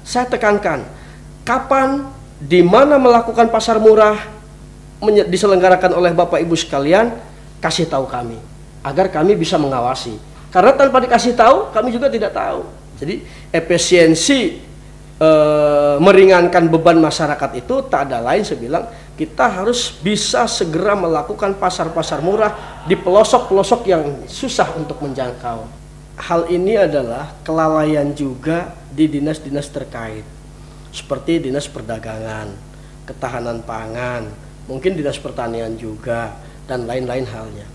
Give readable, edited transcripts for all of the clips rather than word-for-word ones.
saya tekankan, kapan, di mana melakukan pasar murah diselenggarakan oleh Bapak Ibu sekalian, kasih tahu kami, agar kami bisa mengawasi. Karena tanpa dikasih tahu, kami juga tidak tahu. Jadi efisiensi meringankan beban masyarakat itu tak ada lain, saya bilang kita harus bisa segera melakukan pasar-pasar murah di pelosok-pelosok yang susah untuk menjangkau. Hal ini adalah kelalaian juga di dinas-dinas terkait, seperti dinas perdagangan, ketahanan pangan, mungkin dinas pertanian juga, dan lain-lain halnya.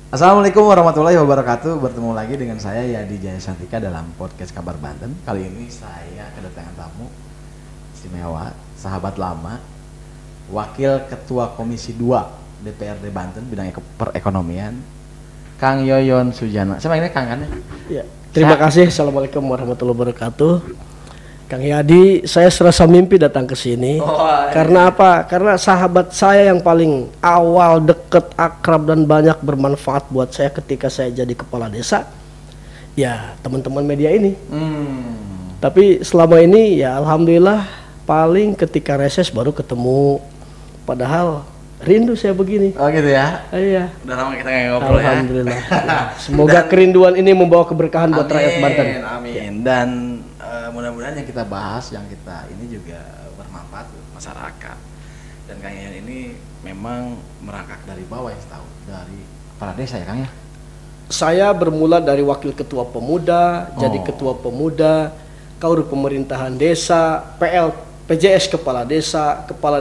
Assalamualaikum warahmatullahi wabarakatuh. Bertemu lagi dengan saya Yadi Jaya Santika dalam podcast Kabar Banten. Kali ini saya kedatangan tamu istimewa, sahabat lama, Wakil Ketua Komisi 2 DPRD Banten bidang perekonomian, Kang Yoyon Sujana. Saya ini Kang kan ya? Ya, terima kasih. Assalamualaikum warahmatullahi wabarakatuh. Kang Yadi, saya serasa mimpi datang ke sini. Karena apa? Karena sahabat saya yang paling awal, deket, akrab, dan banyak bermanfaat buat saya ketika saya jadi kepala desa, ya teman-teman media ini. Tapi selama ini ya alhamdulillah paling ketika reses baru ketemu. Padahal rindu saya begini. Oh gitu ya? Iya. Udah lama kita nggak ngobrol ya. Alhamdulillah. Semoga kerinduan ini membawa keberkahan buat rakyat Banten. Amin. Dan mudah-mudahan yang kita bahas, yang kita ini juga bermanfaat buat masyarakat. Dan Kang Yoyon ini memang merangkak dari bawah ya, tahu dari kepala desa ya Kang ya. Saya bermula dari wakil ketua pemuda, jadi ketua pemuda, kaur pemerintahan desa, PJS kepala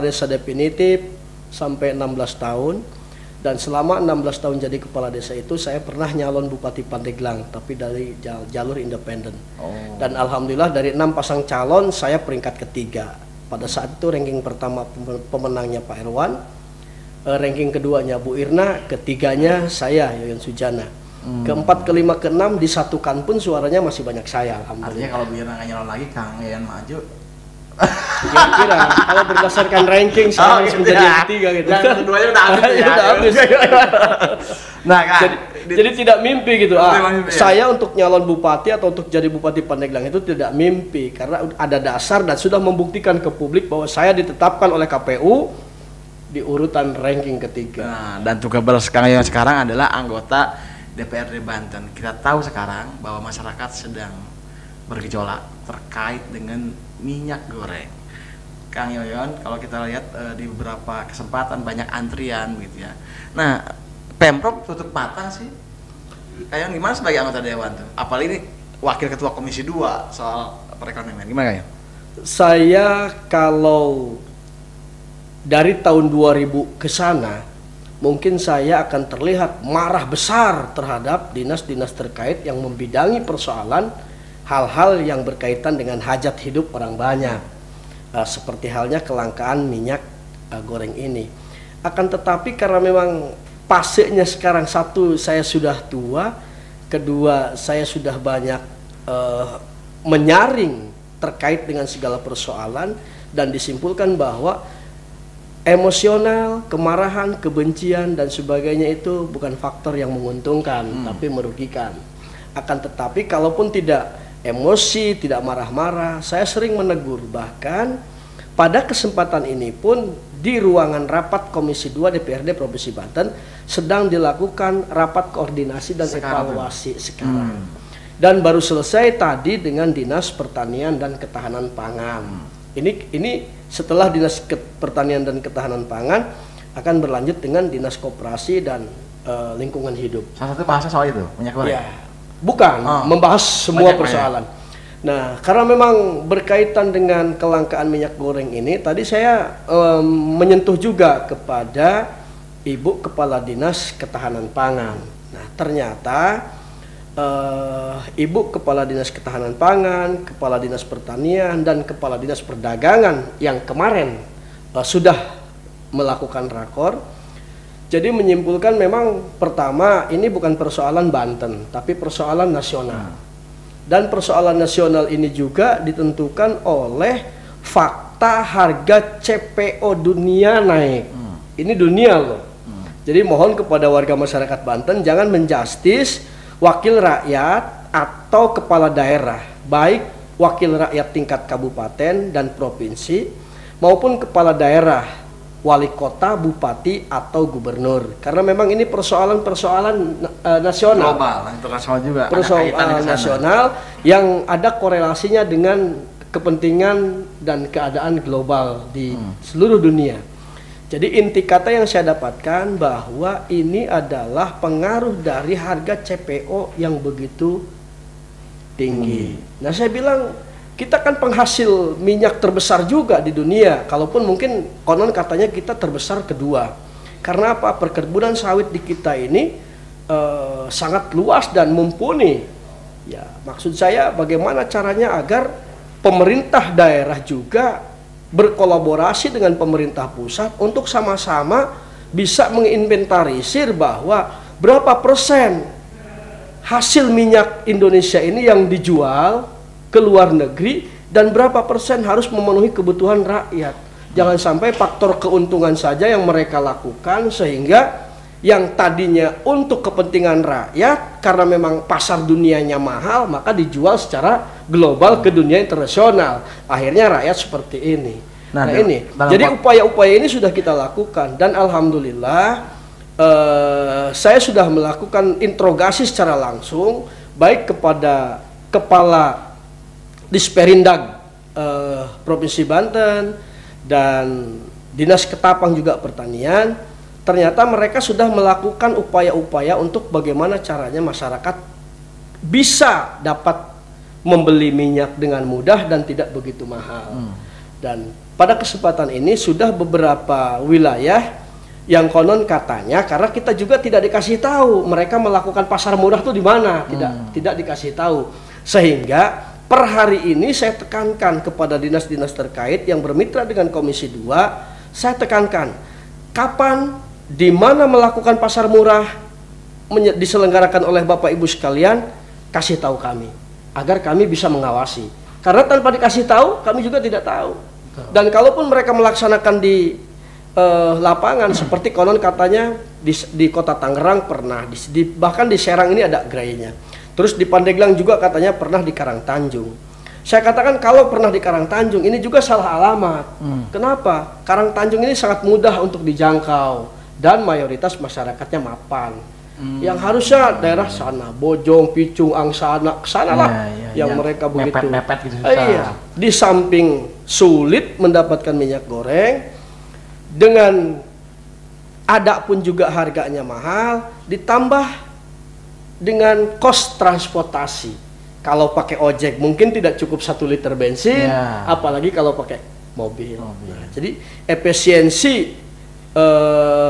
desa definitif sampai 16 tahun. Dan selama 16 tahun jadi kepala desa itu saya pernah nyalon Bupati Pandeglang, tapi dari jalur independen. Dan alhamdulillah dari 6 pasang calon saya peringkat ketiga. Pada saat itu ranking pertama pemenangnya Pak Erwan, ranking keduanya Bu Irna, ketiganya saya Yoyon Sujana. Keempat, kelima, keenam disatukan pun suaranya masih banyak saya. Alhamdulillah. Artinya kalau Bu Irna nggak nyalon lagi, Kang Yoyon maju. Kira-kira kalau berdasarkan ranking saya harus menjadi yang ketiga gitu. Dan keduanya udah habis ya. Udah habis. Nah kan, jadi tidak mimpi gitu. Mimpi, ya? Saya untuk nyalon bupati atau untuk jadi bupati Pandeglang itu tidak mimpi, karena ada dasar dan sudah membuktikan ke publik bahwa saya ditetapkan oleh KPU di urutan ranking ketiga. Nah, dan tugas Kang Yoyon sekarang adalah anggota DPRD Banten. Kita tahu sekarang bahwa masyarakat sedang bergejolak terkait dengan minyak goreng. Kang Yoyon, kalau kita lihat di beberapa kesempatan banyak antrian gitu ya. Nah, Pemprov tutup mata sih. Kayak gimana sebagai anggota dewan tuh? Apalagi ini wakil ketua Komisi 2 soal perekonomian. Gimana Kang? Saya kalau dari tahun 2000 ke sana, mungkin saya akan terlihat marah besar terhadap dinas-dinas terkait yang membidangi persoalan hal-hal yang berkaitan dengan hajat hidup orang banyak, seperti halnya kelangkaan minyak goreng ini. Akan tetapi karena memang pasenya sekarang, satu saya sudah tua, kedua saya sudah banyak menyaring terkait dengan segala persoalan, dan disimpulkan bahwa emosional, kemarahan, kebencian dan sebagainya itu bukan faktor yang menguntungkan, tapi merugikan. Akan tetapi kalaupun tidak emosi, tidak marah-marah, saya sering menegur. Bahkan pada kesempatan ini pun di ruangan rapat Komisi 2 DPRD Provinsi Banten sedang dilakukan rapat koordinasi dan evaluasi sekarang. Dan baru selesai tadi dengan Dinas Pertanian dan Ketahanan Pangan. Ini setelah Dinas Pertanian dan Ketahanan Pangan akan berlanjut dengan Dinas Koperasi dan Lingkungan Hidup. Salah satu bahasa soal itu, minyak goreng. Ya. Bukan, membahas semua persoalan. Nah, karena memang berkaitan dengan kelangkaan minyak goreng ini, tadi saya menyentuh juga kepada Ibu Kepala Dinas Ketahanan Pangan. Nah, ternyata Ibu Kepala Dinas Ketahanan Pangan, Kepala Dinas Pertanian, dan Kepala Dinas Perdagangan yang kemarin sudah melakukan rakor, Jadi menyimpulkan memang pertama ini bukan persoalan Banten, tapi persoalan nasional. Dan persoalan nasional ini juga ditentukan oleh fakta harga CPO dunia naik. Ini dunia loh. Jadi mohon kepada warga masyarakat Banten jangan menjustis wakil rakyat atau kepala daerah, baik wakil rakyat tingkat kabupaten dan provinsi maupun kepala daerah, wali kota, bupati atau gubernur. Karena memang ini persoalan-persoalan nasional. Global, internasional juga. Persoalan nasional yang ada korelasinya dengan kepentingan dan keadaan global di seluruh dunia. Jadi inti kata yang saya dapatkan bahwa ini adalah pengaruh dari harga CPO yang begitu tinggi. Nah saya bilang kita kan penghasil minyak terbesar juga di dunia. Kalaupun mungkin konon katanya kita terbesar kedua. Karena apa? Perkebunan sawit di kita ini sangat luas dan mumpuni. Ya maksud saya bagaimana caranya agar pemerintah daerah juga berkolaborasi dengan pemerintah pusat untuk sama-sama bisa menginventarisir bahwa berapa persen hasil minyak Indonesia ini yang dijual ke luar negeri dan berapa persen harus memenuhi kebutuhan rakyat. Jangan sampai faktor keuntungan saja yang mereka lakukan sehingga yang tadinya untuk kepentingan rakyat karena memang pasar dunianya mahal maka dijual secara global ke dunia internasional. Akhirnya rakyat seperti ini. Nah ini, jadi upaya-upaya ini sudah kita lakukan dan alhamdulillah saya sudah melakukan interogasi secara langsung baik kepada kepala Disperindag Provinsi Banten dan Dinas Ketapang juga Pertanian. Ternyata mereka sudah melakukan upaya-upaya untuk bagaimana caranya masyarakat bisa dapat membeli minyak dengan mudah dan tidak begitu mahal. Dan pada kesempatan ini sudah beberapa wilayah yang konon katanya karena kita juga tidak dikasih tahu mereka melakukan pasar murah tuh di mana, tidak dikasih tahu. Sehingga per hari ini saya tekankan kepada dinas-dinas terkait yang bermitra dengan Komisi 2, saya tekankan kapan di mana melakukan pasar murah diselenggarakan oleh Bapak Ibu sekalian, kasih tahu kami agar kami bisa mengawasi. Karena tanpa dikasih tahu, kami juga tidak tahu. Dan kalaupun mereka melaksanakan di lapangan seperti konon katanya di Kota Tangerang pernah, bahkan di Serang ini ada gerainya. Terus di Pandeglang juga katanya pernah di Karangtanjung. Saya katakan kalau pernah di Karangtanjung ini juga salah alamat. Kenapa? Karangtanjung ini sangat mudah untuk dijangkau dan mayoritas masyarakatnya mapan. Yang harusnya daerah sana, Bojong, Picung, Angsana, kesana lah yang mereka begitu. Mepet-mepet gitu susah. Iya. Di samping sulit mendapatkan minyak goreng, dengan ada pun juga harganya mahal, ditambah dengan kos transportasi. Kalau pakai ojek mungkin tidak cukup 1 liter bensin, apalagi kalau pakai mobil. Nah, jadi efisiensi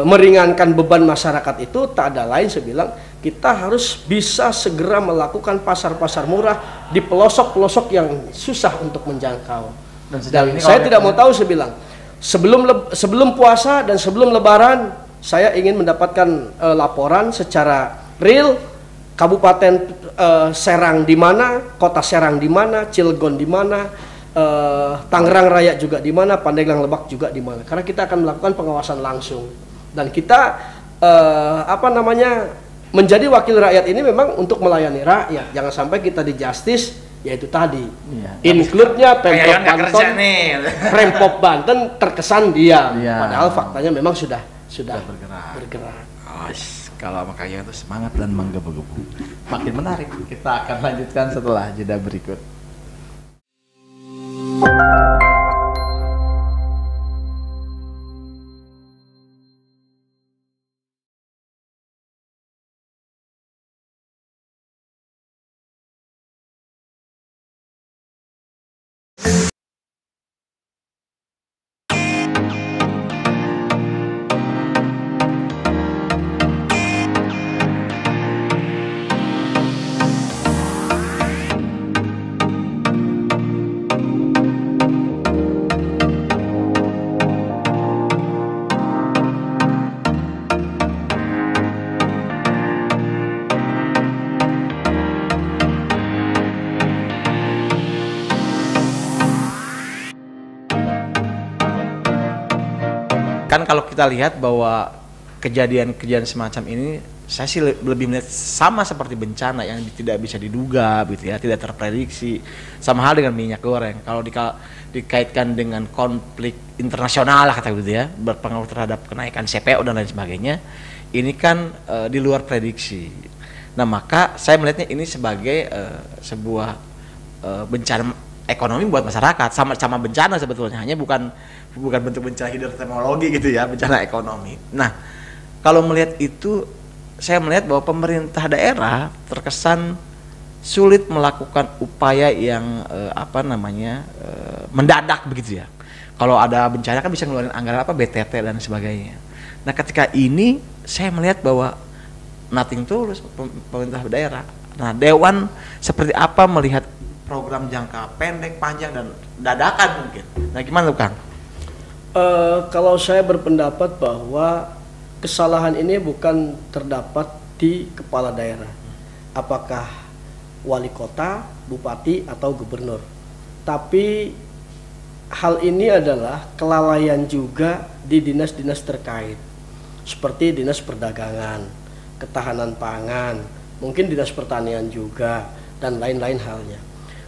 meringankan beban masyarakat itu tak ada lain saya bilang kita harus bisa segera melakukan pasar-pasar murah di pelosok-pelosok yang susah untuk menjangkau. Dan saya tidak mau tahu, saya bilang sebelum puasa dan sebelum lebaran saya ingin mendapatkan laporan secara real kabupaten Serang di mana, kota Serang di mana, Cilegon di mana, Tangerang Raya juga di mana, Pandeglang Lebak juga di mana. Karena kita akan melakukan pengawasan langsung dan kita menjadi wakil rakyat ini memang untuk melayani rakyat. Jangan sampai kita di justice, yaitu tadi include-nya Pemprov Banten terkesan diam, padahal faktanya memang sudah bergerak. Kalau sama kalian itu semangat dan menggebu-gebu. Makin menarik. Kita akan lanjutkan setelah jeda berikut. kan kalau kita lihat bahwa kejadian-kejadian semacam ini, saya sih lebih melihat sama seperti bencana yang tidak bisa diduga gitu ya, tidak terprediksi. Sama hal dengan minyak goreng, kalau dikaitkan dengan konflik internasional lah kata gitu ya, berpengaruh terhadap kenaikan CPO dan lain sebagainya, ini kan di luar prediksi. Nah maka saya melihatnya ini sebagai sebuah bencana ekonomi buat masyarakat, sama bencana sebetulnya, hanya bukan bentuk bencana hidroteknologi gitu ya, bencana ekonomi. Nah kalau melihat itu, saya melihat bahwa pemerintah daerah terkesan sulit melakukan upaya yang mendadak begitu ya. Kalau ada bencana kan bisa ngeluarin anggaran BTT dan sebagainya. Nah ketika ini saya melihat bahwa nothing tulus pemerintah daerah. Nah Dewan seperti apa melihat program jangka pendek, panjang, dan dadakan mungkin? Nah gimana tuh Kang? Kalau saya berpendapat bahwa kesalahan ini bukan terdapat di kepala daerah, apakah wali kota, bupati, atau gubernur, tapi hal ini adalah kelalaian juga di dinas-dinas terkait, seperti dinas perdagangan, ketahanan pangan, mungkin dinas pertanian juga, dan lain-lain halnya.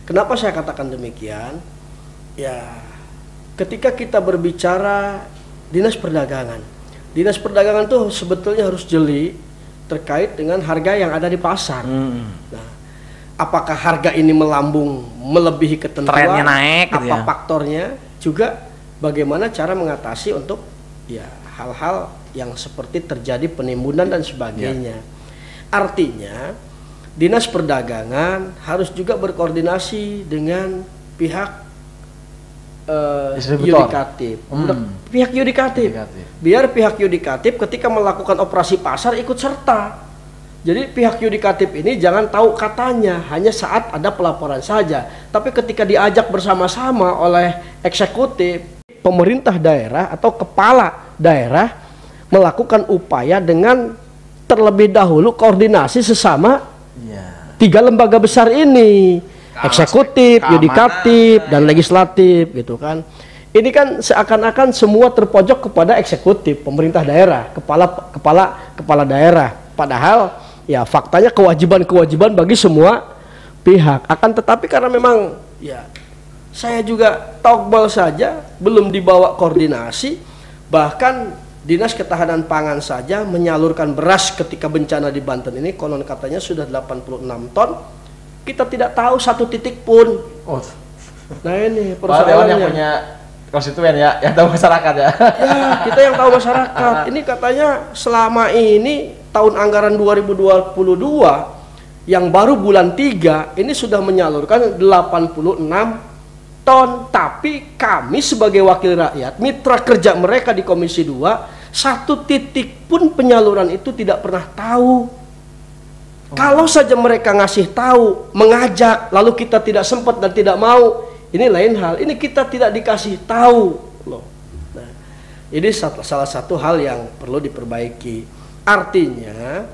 Kenapa saya katakan demikian? Ya, ketika kita berbicara dinas perdagangan tuh sebetulnya harus jeli terkait dengan harga yang ada di pasar. Nah, apakah harga ini melambung melebihi ketentuan? Trennya naik gitu ya? Faktornya juga bagaimana cara mengatasi untuk ya hal-hal yang seperti terjadi penimbunan dan sebagainya. Artinya dinas perdagangan harus juga berkoordinasi dengan pihak yudikatif. Pihak yudikatif. Biar pihak yudikatif ketika melakukan operasi pasar ikut serta. Jadi pihak yudikatif ini jangan tahu katanya hanya saat ada pelaporan saja, tapi ketika diajak bersama-sama oleh eksekutif, pemerintah daerah atau kepala daerah melakukan upaya dengan terlebih dahulu koordinasi sesama tiga lembaga besar ini, eksekutif, yudikatif, dan legislatif gitu kan. Ini kan seakan-akan semua terpojok kepada eksekutif, pemerintah daerah, kepala daerah. Padahal ya faktanya kewajiban bagi semua pihak. Akan tetapi karena memang ya saya juga tokbal saja belum dibawa koordinasi, bahkan Dinas Ketahanan Pangan saja menyalurkan beras ketika bencana di Banten ini konon katanya sudah 86 ton. Kita tidak tahu satu titik pun. Nah ini persoalannya. Yang punya konstituen ya, yang tahu masyarakat ya. Ya, kita yang tahu masyarakat. Ini katanya selama ini tahun anggaran 2022 yang baru bulan 3 ini sudah menyalurkan 86 ton. Tapi kami sebagai wakil rakyat, mitra kerja mereka di Komisi 2, satu titik pun penyaluran itu tidak pernah tahu. Kalau saja mereka ngasih tahu, mengajak, lalu kita tidak sempat dan tidak mau, ini lain hal. Ini kita tidak dikasih tahu loh. Nah, ini salah satu hal yang perlu diperbaiki. Artinya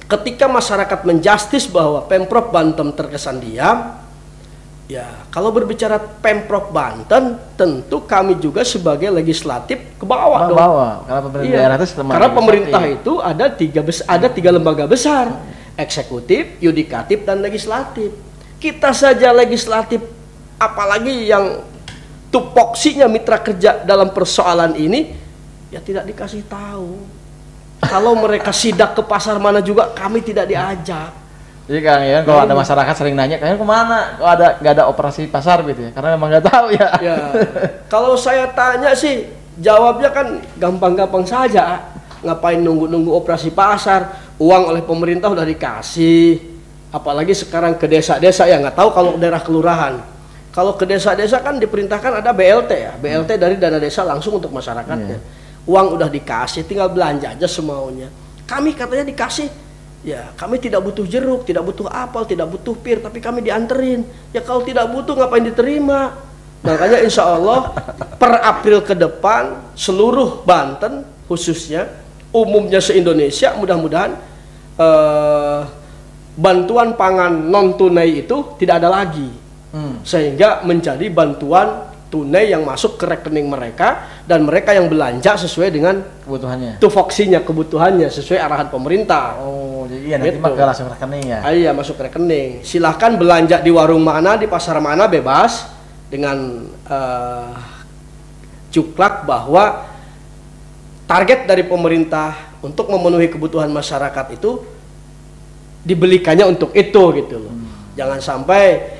ketika masyarakat menjustis bahwa Pemprov Banten terkesan diam, ya kalau berbicara Pemprov Banten tentu kami juga sebagai legislatif ke bawah dong. Karena pemerintah daerah itu karena pemerintah itu ada tiga lembaga besar, eksekutif, yudikatif, dan legislatif. Kita saja legislatif, apalagi yang tupoksinya mitra kerja dalam persoalan ini, ya tidak dikasih tahu. Kalau mereka sidak ke pasar mana juga kami tidak diajak. Jadi Kang ya, kalau ada masyarakat sering nanya, kayaknya kemana? Kok nggak ada operasi pasar gitu ya? Karena memang nggak tahu ya. Ya, kalau saya tanya sih, jawabnya kan gampang-gampang saja. Ngapain nunggu operasi pasar? Uang oleh pemerintah udah dikasih. Apalagi sekarang ke desa-desa ya, nggak tahu kalau daerah kelurahan. Kalau ke desa-desa kan diperintahkan ada BLT ya, BLT dari dana desa langsung untuk masyarakatnya. Uang udah dikasih, tinggal belanja aja semaunya. Kami katanya dikasih, ya kami tidak butuh jeruk, tidak butuh apel, tidak butuh pir, tapi kami dianterin. Ya kalau tidak butuh ngapain diterima? Makanya insya Allah per April ke depan seluruh Banten khususnya, umumnya se-Indonesia mudah-mudahan bantuan pangan non tunai itu tidak ada lagi, sehingga menjadi bantuan tunai yang masuk ke rekening mereka, dan mereka yang belanja sesuai dengan kebutuhannya. tupoksinya, kebutuhannya sesuai arahan pemerintah. Oh, jadi iya nanti Gitu. mah langsung rekening ya. Iya, masuk rekening. Silahkan belanja di warung mana, di pasar mana, bebas dengan cuklak bahwa target dari pemerintah untuk memenuhi kebutuhan masyarakat itu dibelikannya untuk itu gitu loh. Jangan sampai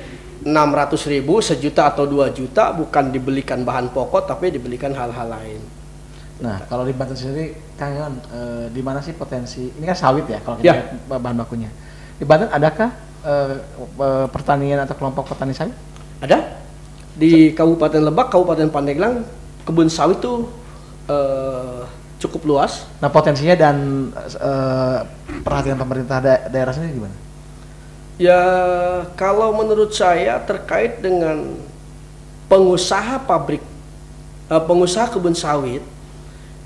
600.000, 1 juta atau 2 juta bukan dibelikan bahan pokok tapi dibelikan hal-hal lain. Nah, kalau di Banten sendiri, Kang Yon, di mana sih potensi? Ini kan sawit ya, kalau kita Ya. lihat bahan bakunya. Di Banten adakah pertanian atau kelompok petani sawit? Ada di Kabupaten Lebak, Kabupaten Pandeglang, kebun sawit tuh cukup luas. Nah, potensinya dan perhatian pemerintah daerah sendiri gimana? Ya, kalau menurut saya terkait dengan pengusaha pabrik, pengusaha kebun sawit,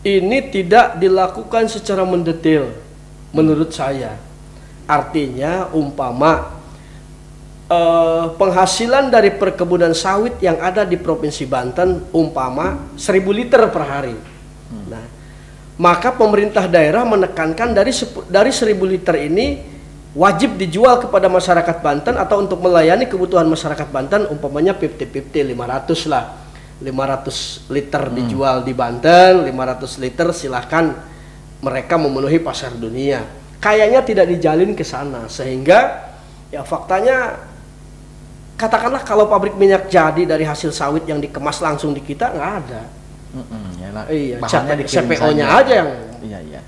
ini tidak dilakukan secara mendetail menurut saya. Artinya umpama penghasilan dari perkebunan sawit yang ada di Provinsi Banten umpama 1.000 liter per hari. Nah, maka pemerintah daerah menekankan dari 1.000 liter ini wajib dijual kepada masyarakat Banten atau untuk melayani kebutuhan masyarakat Banten, umpamanya 50-50, 500 lah. 500 liter dijual di Banten, 500 liter silahkan mereka memenuhi pasar dunia. Kayaknya tidak dijalin ke sana, sehingga ya faktanya katakanlah kalau pabrik minyak jadi dari hasil sawit yang dikemas langsung di kita nggak ada. Iya, CPO-nya aja yang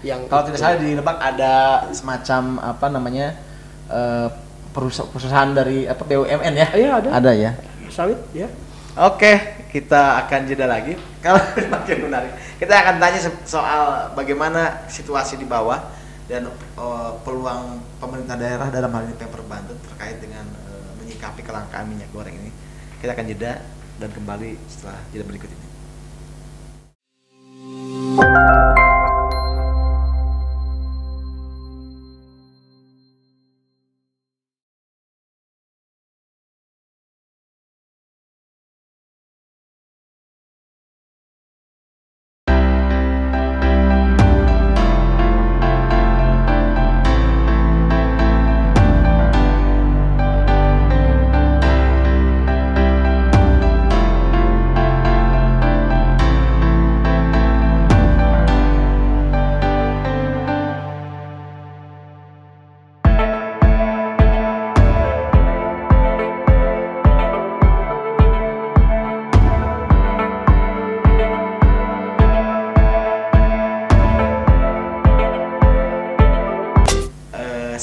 yang kalau tidak salah di Lebak ada semacam apa namanya perusahaan dari apa BUMN ya? Iya, ada ya sawit ya. Oke, kita akan jeda lagi. Kalau makin menarik, kita akan tanya soal bagaimana situasi di bawah dan peluang pemerintah daerah dalam hal ini Pemprov Banten terkait dengan menyikapi kelangkaan minyak goreng ini. Kita akan jeda dan kembali setelah jeda berikut ini.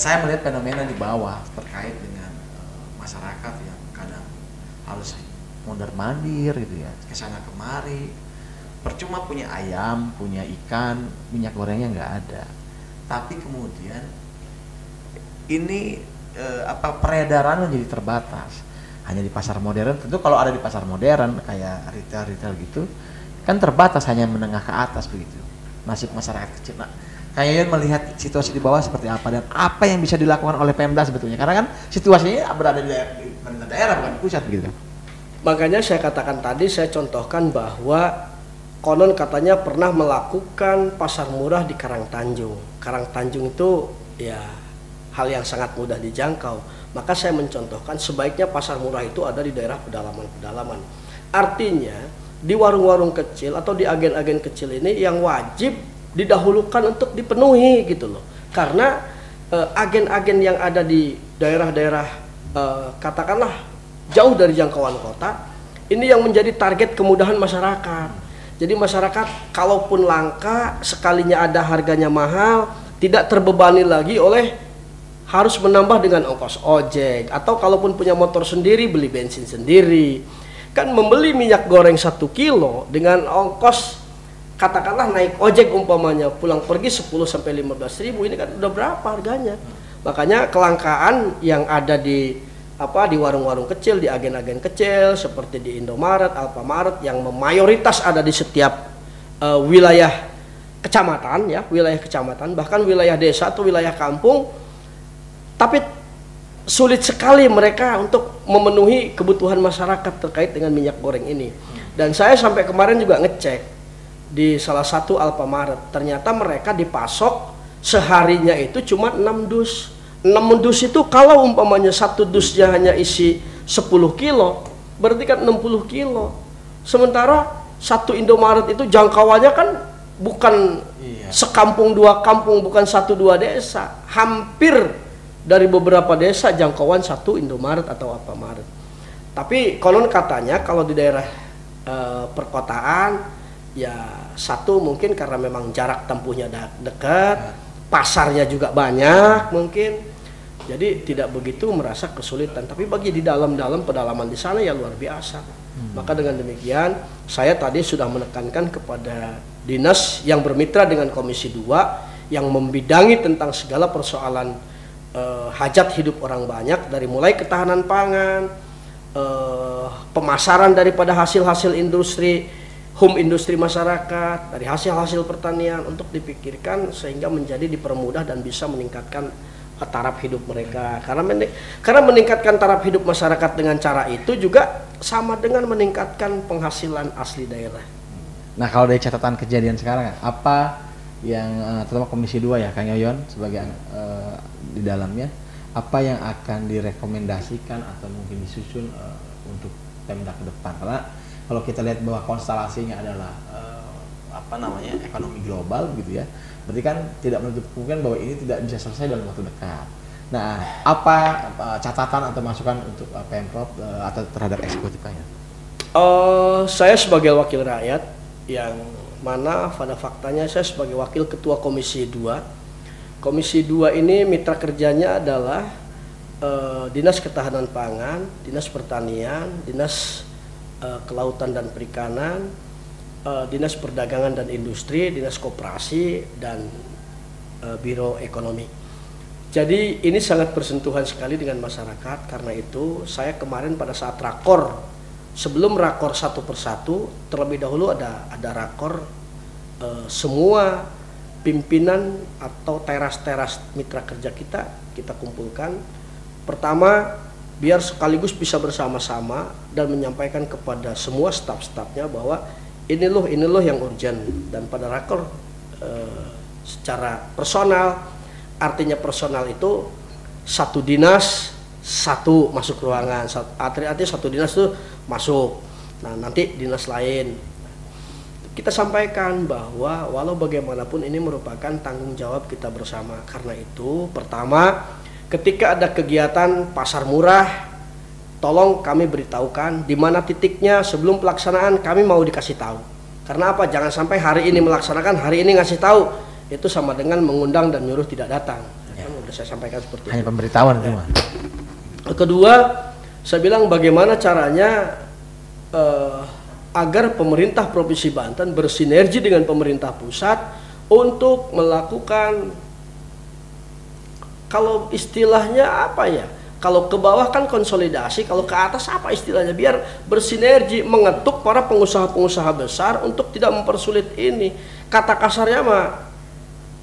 Saya melihat fenomena di bawah terkait dengan masyarakat yang kadang harus mondar mandir gitu ya, kesana kemari. Percuma punya ayam, punya ikan, minyak gorengnya nggak ada. Tapi kemudian ini peredaran menjadi terbatas. Hanya di pasar modern. Tentu kalau ada di pasar modern kayak retail gitu, kan terbatas hanya menengah ke atas begitu. Nasib masyarakat kecil. Nah, kayaknya melihat situasi di bawah seperti apa dan apa yang bisa dilakukan oleh Pemda sebetulnya, karena kan situasinya berada di daerah bukan di pusat gitu. Makanya saya katakan tadi, saya contohkan bahwa konon katanya pernah melakukan pasar murah di Karangtanjung. Karangtanjung itu ya hal yang sangat mudah dijangkau. Maka saya mencontohkan sebaiknya pasar murah itu ada di daerah pedalaman-pedalaman. Artinya di warung-warung kecil atau di agen-agen kecil ini yang wajib didahulukan untuk dipenuhi gitu loh, karena agen-agen yang ada di daerah-daerah katakanlah jauh dari jangkauan kota ini yang menjadi target kemudahan masyarakat. Jadi masyarakat kalaupun langka, sekalinya ada harganya mahal, tidak terbebani lagi oleh harus menambah dengan ongkos ojek, atau kalaupun punya motor sendiri beli bensin sendiri. Kan membeli minyak goreng 1 kilo dengan ongkos katakanlah naik ojek umpamanya pulang pergi 10-15 ribu, ini kan udah berapa harganya. Makanya kelangkaan yang ada di warung-warung kecil, di agen-agen kecil seperti di Indomaret, Alfamaret yang mayoritas ada di setiap wilayah kecamatan ya, wilayah kecamatan, bahkan wilayah desa atau wilayah kampung, tapi sulit sekali mereka untuk memenuhi kebutuhan masyarakat terkait dengan minyak goreng ini. Dan saya sampai kemarin juga ngecek di salah satu Alfamart, ternyata mereka dipasok seharinya itu cuma 6 dus. 6 dus itu kalau umpamanya satu dusnya hanya isi 10 kilo, berarti kan 60 kilo. Sementara satu Indomaret itu jangkauannya kan bukan sekampung dua kampung, bukan 1-2 desa, hampir dari beberapa desa jangkauan satu Indomaret atau Alfamart. Tapi konon katanya kalau di daerah perkotaan ya satu mungkin karena memang jarak tempuhnya dekat, pasarnya juga banyak mungkin, jadi tidak begitu merasa kesulitan. Tapi bagi di dalam pedalaman di sana ya luar biasa. Maka dengan demikian saya tadi sudah menekankan kepada dinas yang bermitra dengan Komisi 2 yang membidangi tentang segala persoalan hajat hidup orang banyak, dari mulai ketahanan pangan, pemasaran daripada hasil-hasil industri, home industri masyarakat, dari hasil-hasil pertanian, untuk dipikirkan sehingga menjadi dipermudah dan bisa meningkatkan taraf hidup mereka. Karena meningkatkan taraf hidup masyarakat dengan cara itu juga sama dengan meningkatkan penghasilan asli daerah. Nah, kalau dari catatan kejadian sekarang, apa yang terutama Komisi 2 ya, Kang Yoyon sebagai di dalamnya, apa yang akan direkomendasikan atau mungkin disusun untuk Pemda ke depan? Karena kalau kita lihat bahwa konstelasinya adalah ekonomi global gitu ya, berarti kan tidak menutup kemungkinan bahwa ini tidak bisa selesai dalam waktu dekat. Nah, apa catatan atau masukan untuk Pemprov atau terhadap eksekutifnya? Saya sebagai wakil rakyat, yang mana pada faktanya saya sebagai wakil ketua Komisi 2. Komisi 2 ini mitra kerjanya adalah Dinas Ketahanan Pangan, Dinas Pertanian, Dinas Kelautan dan Perikanan, Dinas Perdagangan dan Industri, Dinas Koperasi, dan Biro Ekonomi. Jadi ini sangat bersentuhan sekali dengan masyarakat. Karena itu saya kemarin pada saat rakor, sebelum rakor satu persatu, terlebih dahulu ada rakor semua pimpinan atau teras-teras mitra kerja kita kumpulkan. Pertama, biar sekaligus bisa bersama-sama dan menyampaikan kepada semua staf-stafnya bahwa ini loh yang urgent. Dan pada rakor secara personal, artinya personal itu satu dinas satu masuk ruangan, artinya satu dinas itu masuk, nah nanti dinas lain. Kita sampaikan bahwa walau bagaimanapun ini merupakan tanggung jawab kita bersama. Karena itu, pertama, ketika ada kegiatan pasar murah, tolong kami beritahukan di mana titiknya sebelum pelaksanaan, kami mau dikasih tahu. Karena apa? Jangan sampai hari ini melaksanakan, hari ini ngasih tahu, itu sama dengan mengundang dan nyuruh tidak datang. Ya. Kan udah saya sampaikan seperti hanya itu. Pemberitahuan itu mah. Kedua, saya bilang bagaimana caranya agar pemerintah Provinsi Banten bersinergi dengan pemerintah pusat untuk melakukan, kalau istilahnya apa ya, kalau ke bawah kan konsolidasi, kalau ke atas apa istilahnya, biar bersinergi mengetuk para pengusaha-pengusaha besar untuk tidak mempersulit ini. Kata kasarnya mah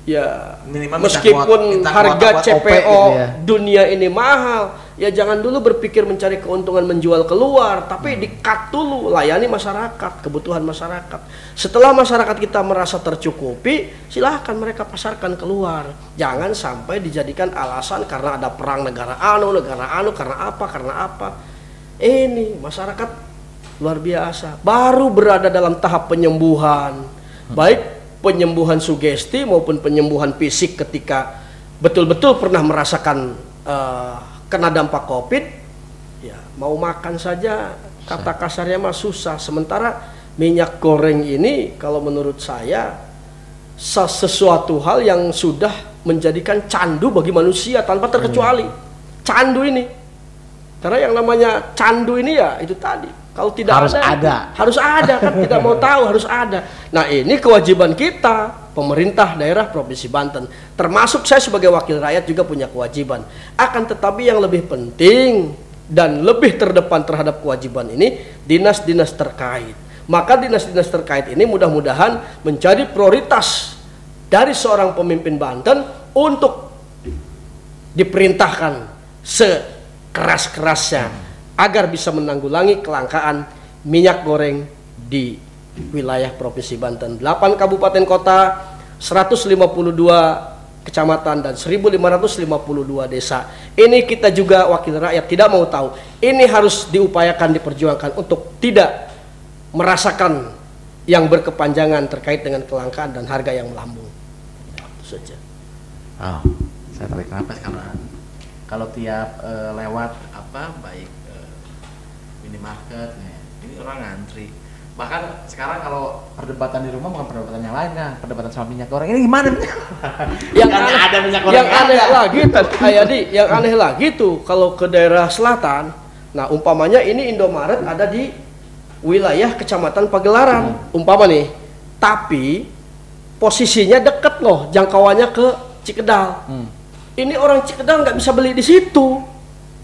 ya, meskipun harga CPO dunia ini mahal, ya jangan dulu berpikir mencari keuntungan menjual keluar, tapi di-cut dulu, layani masyarakat, kebutuhan masyarakat. Setelah masyarakat kita merasa tercukupi, silahkan mereka pasarkan keluar. Jangan sampai dijadikan alasan karena ada perang negara anu, karena apa. Ini masyarakat luar biasa, baru berada dalam tahap penyembuhan, baik penyembuhan sugesti maupun penyembuhan fisik ketika betul-betul pernah merasakan kena dampak COVID, ya mau makan saja kata kasarnya mah susah. Sementara minyak goreng ini kalau menurut saya sesuatu hal yang sudah menjadikan candu bagi manusia tanpa terkecuali. Candu ini, karena yang namanya candu ini ya itu tadi, kalau tidak harus ada kan, tidak mau tahu harus ada. Nah ini kewajiban kita, pemerintah daerah Provinsi Banten, termasuk saya sebagai wakil rakyat juga punya kewajiban. Akan tetapi yang lebih penting dan lebih terdepan terhadap kewajiban ini, dinas-dinas terkait. Maka dinas-dinas terkait ini mudah-mudahan menjadi prioritas dari seorang pemimpin Banten untuk diperintahkan sekeras-kerasnya agar bisa menanggulangi kelangkaan minyak goreng di wilayah Provinsi Banten. 8 kabupaten kota, 152 kecamatan dan 1552 desa. Ini kita juga wakil rakyat tidak mau tahu. Ini harus diupayakan, diperjuangkan untuk tidak merasakan yang berkepanjangan terkait dengan kelangkaan dan harga yang melambung. Itu saja. Oh, saya tarik nafas karena kalau tiap lewat baik minimarket, ini orang ngantri. Bahkan sekarang kalau perdebatan di rumah bukan perdebatan yang lain kan, perdebatan sama minyak goreng ini gimana? Yang aneh, ada minyak goreng. Yang aneh lagi, Ayadi, yang aneh lagi tuh kalau ke daerah selatan. Nah, umpamanya ini Indomaret ada di wilayah Kecamatan Pagelaran, umpama nih. Tapi posisinya deket loh, jangkauannya ke Cikedal. Ini orang Cikedal nggak bisa beli di situ.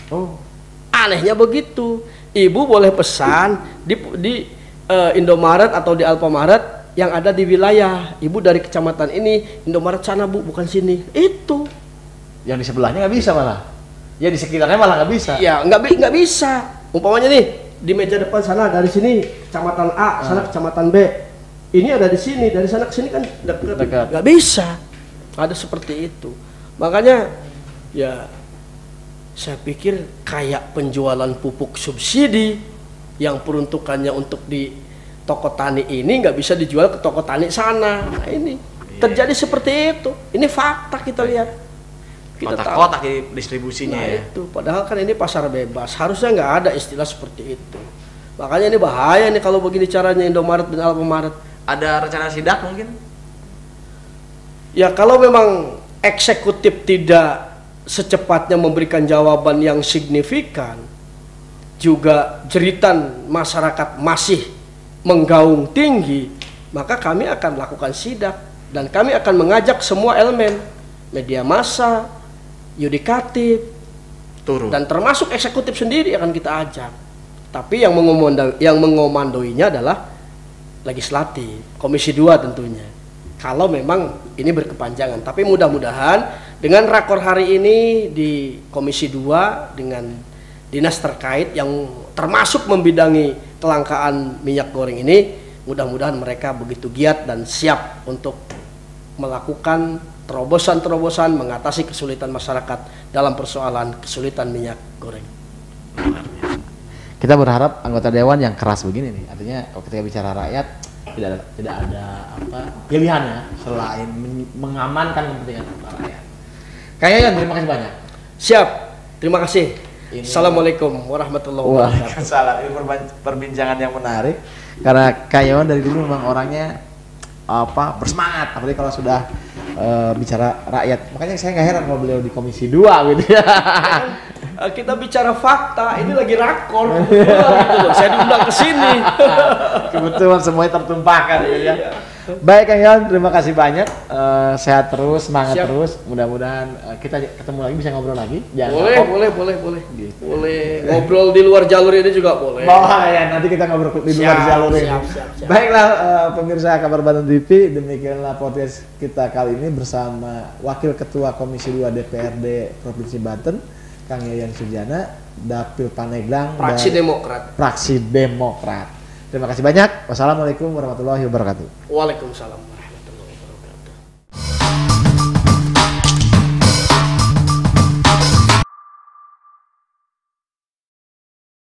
Oh, anehnya begitu. Ibu boleh pesan di Indomaret atau di Alfamaret yang ada di wilayah ibu dari kecamatan ini. Indomaret sana bu, bukan sini. Itu yang di sebelahnya nggak bisa malah. Ya di sekitarnya malah nggak bisa. Ya nggak bisa. Umpamanya nih di meja depan sana, dari sini kecamatan A, sana kecamatan B. Ini ada di sini, dari sana ke sini kan dekat. Nggak bisa. Ada seperti itu. Makanya ya saya pikir kayak penjualan pupuk subsidi yang peruntukannya untuk di toko tani ini nggak bisa dijual ke toko tani sana. Nah, ini terjadi seperti itu. Ini fakta kita lihat. Kita kotak-kotak distribusinya nah, ya. Itu padahal kan ini pasar bebas. Harusnya nggak ada istilah seperti itu. Makanya ini bahaya nih kalau begini caranya Indomaret dan Alfamaret. Ada rencana sidak mungkin? Ya kalau memang eksekutif tidak secepatnya memberikan jawaban yang signifikan, juga jeritan masyarakat masih menggaung tinggi, maka kami akan lakukan sidak dan kami akan mengajak semua elemen, media massa, yudikatif, turun, dan termasuk eksekutif sendiri akan kita ajak. Tapi yang mengomandoinya adalah legislatif, Komisi 2 tentunya. Kalau memang ini berkepanjangan, tapi mudah-mudahan dengan rakor hari ini di Komisi 2 dengan dinas terkait yang termasuk membidangi kelangkaan minyak goreng ini, mudah-mudahan mereka begitu giat dan siap untuk melakukan terobosan-terobosan mengatasi kesulitan masyarakat dalam persoalan kesulitan minyak goreng. Kita berharap anggota dewan yang keras begini nih, artinya kalau ketika bicara rakyat tidak ada pilihannya selain mengamankan kepentingan rakyat. Kayaknya terima kasih banyak. Siap, terima kasih. Assalamualaikum warahmatullahi wabarakatuh. Waalaikumsalam. Ini perbincangan yang menarik karena Kayawan dari dulu memang orangnya bersemangat, apalagi kalau sudah bicara rakyat. Makanya saya nggak heran kalau beliau di Komisi 2 gitu ya. Kita bicara fakta, ini lagi rakor. Saya diundang ke sini. Kebetulan semuanya tertumpahkan gitu ya. Baik Kang Yon, terima kasih banyak. Sehat terus, semangat terus. Mudah-mudahan kita ketemu lagi, bisa ngobrol lagi. Boleh. Gitu. Boleh ngobrol di luar jalur ini juga boleh. Ya, nanti kita ngobrol di luar jalur ini. Siap. Baiklah pemirsa Kabar Banten TV, demikianlah podcast kita kali ini bersama Wakil Ketua Komisi 2 DPRD Provinsi Banten, Kang Yayan Sujana, Dapil Paneglang, Fraksi Demokrat. Terima kasih banyak. Wassalamualaikum warahmatullahi wabarakatuh. Waalaikumsalam.